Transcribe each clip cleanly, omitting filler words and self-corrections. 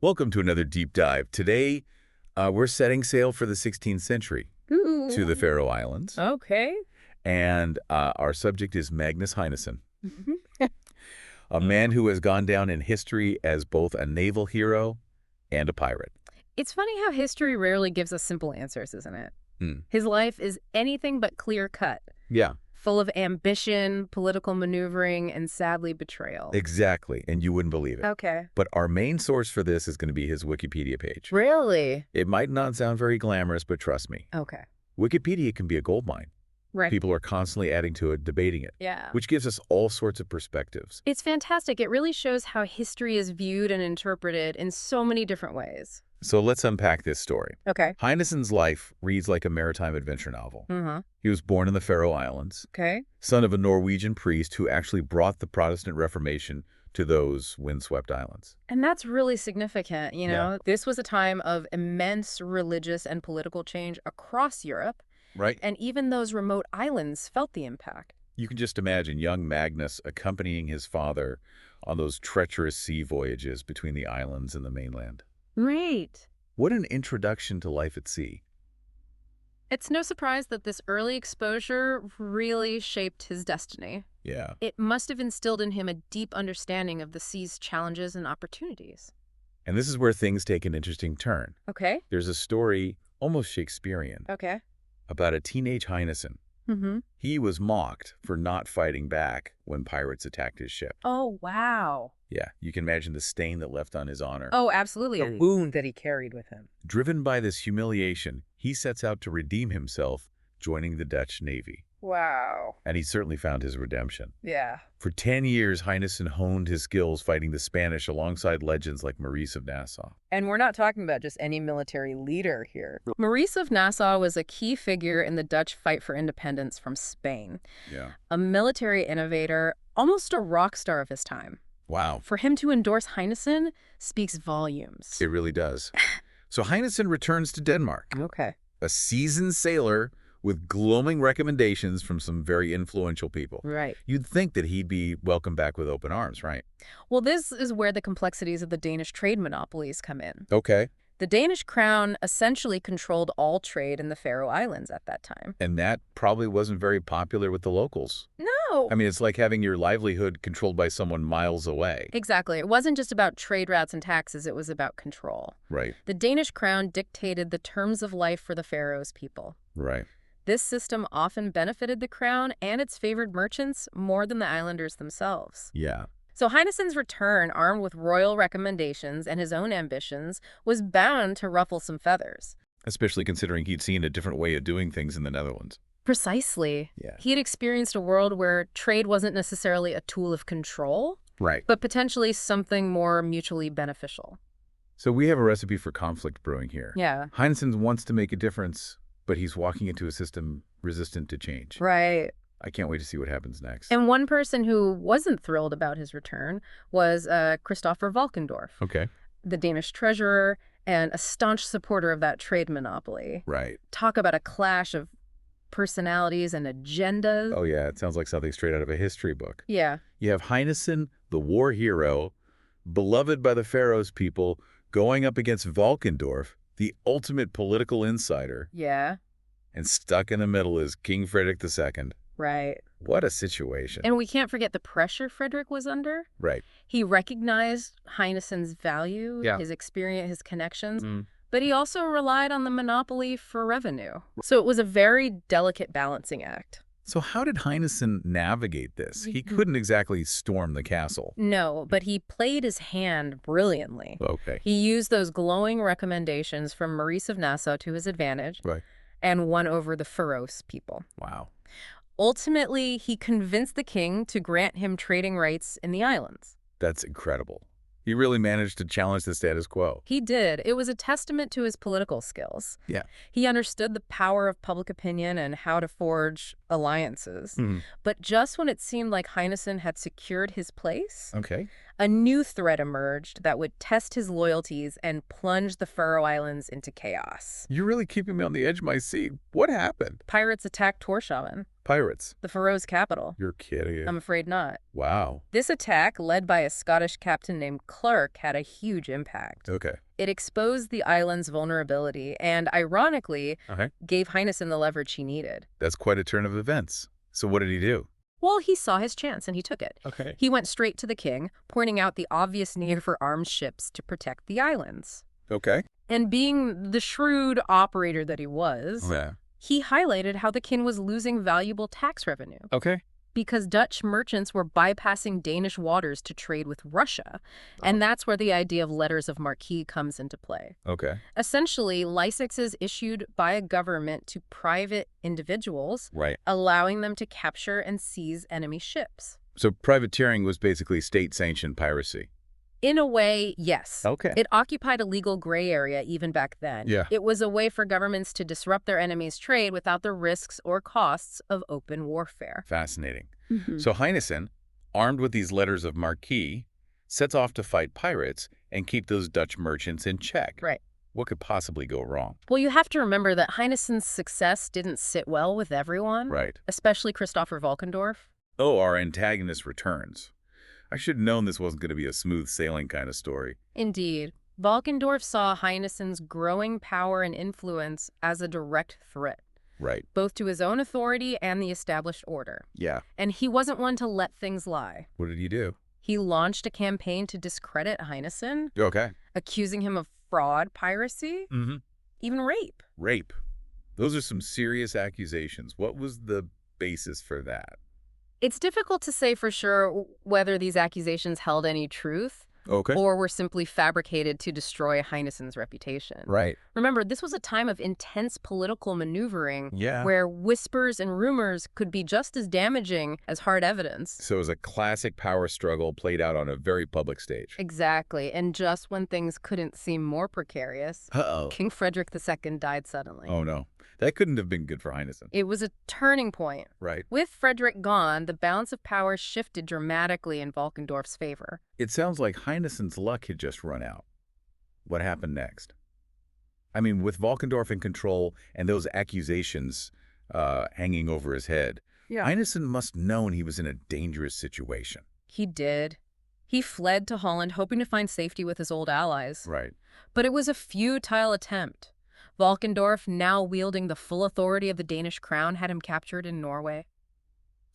Welcome to another deep dive. Today, we're setting sail for the 16th century to the Ooh. Faroe Islands, Okay. and our subject is Magnus Heinason, Mhm. a man who has gone down in history as both a naval hero and a pirate. It's funny how history rarely gives us simple answers, isn't it? Hmm. His life is anything but clear-cut, Yeah, full of ambition, political maneuvering, and sadly betrayal. exactly, and you wouldn't believe it. Okay. But our main source for this is going to be his Wikipedia page. Really? It might not sound very glamorous, but trust me, Okay. Wikipedia can be a goldmine. Right. People are constantly adding to it, debating it, Yeah. which gives us all sorts of perspectives. It's fantastic. It really shows how history is viewed and interpreted in so many different ways. So let's unpack this story. Okay. Heinason's life reads like a maritime adventure novel. Mm-hmm. He was born in the Faroe Islands, Okay. son of a Norwegian priest who actually brought the Protestant Reformation to those windswept islands. And that's really significant, Yeah. This was a time of immense religious and political change across Europe, Right? and even those remote islands felt the impact. You can just imagine young Magnus accompanying his father on those treacherous sea voyages between the islands and the mainland. Right. What an introduction to life at sea. It's no surprise that this early exposure really shaped his destiny. Yeah. It must have instilled in him a deep understanding of the sea's challenges and opportunities. And this is where things take an interesting turn. Okay. There's a story, almost Shakespearean, Okay. about a teenage Heinason. Mm-hmm. He was mocked for not fighting back when pirates attacked his ship. Oh, wow. Yeah, you can imagine the stain that left on his honor. Oh, absolutely. A wound that he carried with him. Driven by this humiliation, he sets out to redeem himself, joining the Dutch Navy. Wow. And he certainly found his redemption. Yeah. For 10 years, Heinason honed his skills fighting the Spanish alongside legends like Maurice of Nassau. And we're not talking about just any military leader here. Maurice of Nassau was a key figure in the Dutch fight for independence from Spain. Yeah. A military innovator, almost a rock star of his time. Wow, For him to endorse Heinason speaks volumes. it really does. So Heinason returns to Denmark, Okay. a seasoned sailor with glowing recommendations from some very influential people. Right. You'd think that he'd be welcomed back with open arms, right? Well, this is where the complexities of the Danish trade monopolies come in. Okay. The Danish crown essentially controlled all trade in the Faroe Islands at that time. And that probably wasn't very popular with the locals. No! I mean, it's like having your livelihood controlled by someone miles away. Exactly. It wasn't just about trade routes and taxes, it was about control. Right, The Danish crown dictated the terms of life for the Faroes people. right. This system often benefited the crown and its favored merchants more than the islanders themselves. Yeah. So Heinason's return, armed with royal recommendations and his own ambitions, was bound to ruffle some feathers. Especially considering he'd seen a different way of doing things in the Netherlands. Precisely. Yeah. He had experienced a world where trade wasn't necessarily a tool of control, Right. but potentially something more mutually beneficial. So we have a recipe for conflict brewing here. Yeah. Heinason wants to make a difference, but he's walking into a system resistant to change. Right. I can't wait to see what happens next. And one person who wasn't thrilled about his return was Christopher Valkendorf, Okay. the Danish treasurer and a staunch supporter of that trade monopoly. Right. Talk about a clash of personalities and agendas. Oh, yeah. It sounds like something straight out of a history book. Yeah. You have Heinason, the war hero, beloved by the Faroes people, going up against Valkendorf, the ultimate political insider, Yeah. and stuck in the middle is King Frederick II. Right. What a situation. And we can't forget the pressure Frederick was under. Right. He recognized Heinason's value, Yeah. his experience, his connections, Mm. but he also relied on the monopoly for revenue. So it was a very delicate balancing act. So how did Heinason navigate this? He couldn't exactly storm the castle. No, but he played his hand brilliantly. Okay. He used those glowing recommendations from Maurice of Nassau to his advantage Right. and won over the Faroes people. Wow. Ultimately, he convinced the king to grant him trading rights in the islands. That's incredible. He really managed to challenge the status quo. He did. It was a testament to his political skills. Yeah. He understood the power of public opinion and how to forge alliances. Mhm. But just when it seemed like Heinason had secured his place, Okay. a new threat emerged that would test his loyalties and plunge the Faroe Islands into chaos. You're really keeping me on the edge of my seat. What happened? Pirates attacked Tórshavn. Pirates. The Faroes' capital. You're kidding. I'm afraid not. Wow. This attack, led by a Scottish captain named Clark, had a huge impact. Okay. It exposed the island's vulnerability and, ironically, Okay. gave Heinason the leverage he needed. That's quite a turn of events. So what did he do? Well, he saw his chance and he took it. Okay. He went straight to the king, pointing out the obvious need for armed ships to protect the islands. Okay. And being the shrewd operator that he was, Yeah. he highlighted how the king was losing valuable tax revenue Okay. because Dutch merchants were bypassing Danish waters to trade with Russia. And that's where the idea of letters of marque comes into play. Okay. Essentially, licenses issued by a government to private individuals, Right. allowing them to capture and seize enemy ships. So privateering was basically state-sanctioned piracy. In a way, yes. Okay. It occupied a legal gray area even back then. Yeah. It was a way for governments to disrupt their enemies' trade without the risks or costs of open warfare. Fascinating. Mm-hmm. So Heinason, armed with these letters of marque, sets off to fight pirates and keep those Dutch merchants in check. Right. What could possibly go wrong? Well, you have to remember that Heinason's success didn't sit well with everyone, Right. especially Christopher Valkendorf. Oh, our antagonist returns. I should have known this wasn't going to be a smooth sailing kind of story. Indeed. Valkendorf saw Heinason's growing power and influence as a direct threat, Right. both to his own authority and the established order. Yeah. And he wasn't one to let things lie. What did he do? He launched a campaign to discredit Heinason, Okay. accusing him of fraud, piracy, Mm-hmm. even rape. Rape. Those are some serious accusations. What was the basis for that? It's difficult to say for sure whether these accusations held any truth Okay. or were simply fabricated to destroy Heinason's reputation. Right. Remember, this was a time of intense political maneuvering Yeah. where whispers and rumors could be just as damaging as hard evidence. So it was a classic power struggle played out on a very public stage. Exactly. And just when things couldn't seem more precarious, Uh-oh. King Frederick II died suddenly. Oh, no. That couldn't have been good for Heinason. It was a turning point. Right. With Frederick gone, the balance of power shifted dramatically in Valkendorf's favor. It sounds like Heinason's luck had just run out. What happened next? I mean, with Valkendorf in control and those accusations hanging over his head, Heinason must have known he was in a dangerous situation. He did. He fled to Holland, hoping to find safety with his old allies. Right. But it was a futile attempt. Valkendorf, now wielding the full authority of the Danish crown, had him captured in Norway.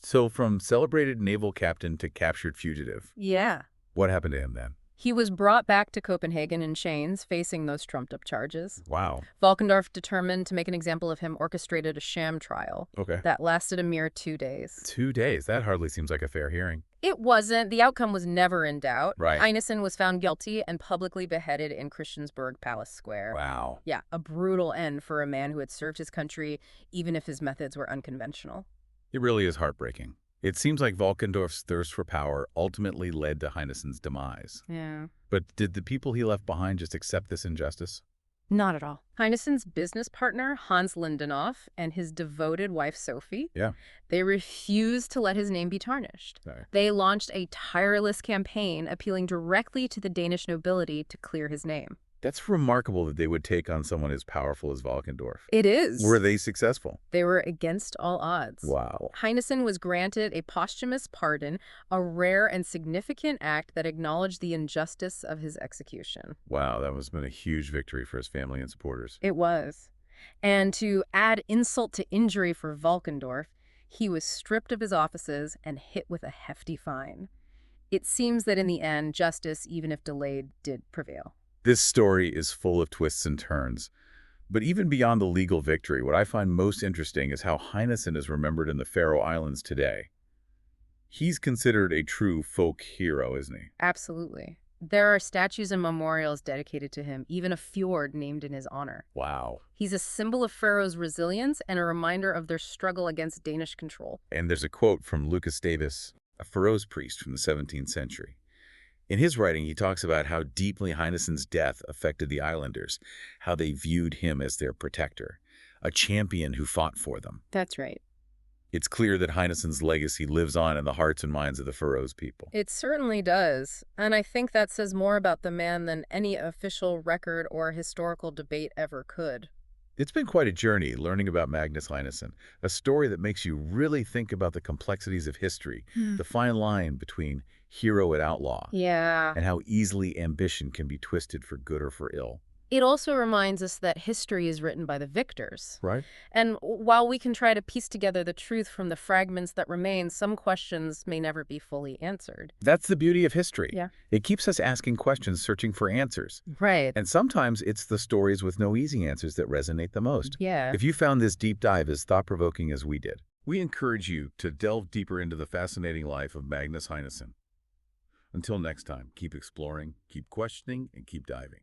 So from celebrated naval captain to captured fugitive, Yeah. what happened to him then? He was brought back to Copenhagen in chains, facing those trumped-up charges. Wow. Valkendorf, determined to make an example of him, orchestrated a sham trial Okay. that lasted a mere 2 days. 2 days. That hardly seems like a fair hearing. It wasn't. The outcome was never in doubt. Right. Heinason was found guilty and publicly beheaded in Christiansborg Palace Square. Wow. Yeah, a brutal end for a man who had served his country, even if his methods were unconventional. It really is heartbreaking. It seems like Valkendorf's thirst for power ultimately led to Heinason's demise. Yeah. But did the people he left behind just accept this injustice? Not at all. Heinason's business partner, Hans Lindenoff, and his devoted wife, Sophie, Yeah. they refused to let his name be tarnished. Sorry. They launched a tireless campaign appealing directly to the Danish nobility to clear his name. That's remarkable that they would take on someone as powerful as Valkendorf. It is. Were they successful? They were against all odds. Wow. Heinason was granted a posthumous pardon, a rare and significant act that acknowledged the injustice of his execution. Wow, that must have been a huge victory for his family and supporters. It was. And to add insult to injury for Valkendorf, he was stripped of his offices and hit with a hefty fine. It seems that in the end, justice, even if delayed, did prevail. This story is full of twists and turns. But even beyond the legal victory, what I find most interesting is how Heinason is remembered in the Faroe Islands today. He's considered a true folk hero, isn't he? Absolutely. There are statues and memorials dedicated to him, even a fjord named in his honor. Wow. He's a symbol of Faroe's resilience and a reminder of their struggle against Danish control. And there's a quote from Lucas Davis, a Faroes priest from the 17th century. In his writing, he talks about how deeply Heinason's death affected the islanders, how they viewed him as their protector, a champion who fought for them. That's right. It's clear that Heinason's legacy lives on in the hearts and minds of the Faroes people. It certainly does. And I think that says more about the man than any official record or historical debate ever could. It's been quite a journey learning about Magnus Heinason, a story that makes you really think about the complexities of history, the fine line between hero and outlaw, Yeah. and how easily ambition can be twisted for good or for ill. It also reminds us that history is written by the victors. Right? And while we can try to piece together the truth from the fragments that remain, some questions may never be fully answered. That's the beauty of history. Yeah. It keeps us asking questions, searching for answers. Right. And sometimes it's the stories with no easy answers that resonate the most. Yeah. If you found this deep dive as thought-provoking as we did, we encourage you to delve deeper into the fascinating life of Magnus Heinason. Until next time, keep exploring, keep questioning, and keep diving.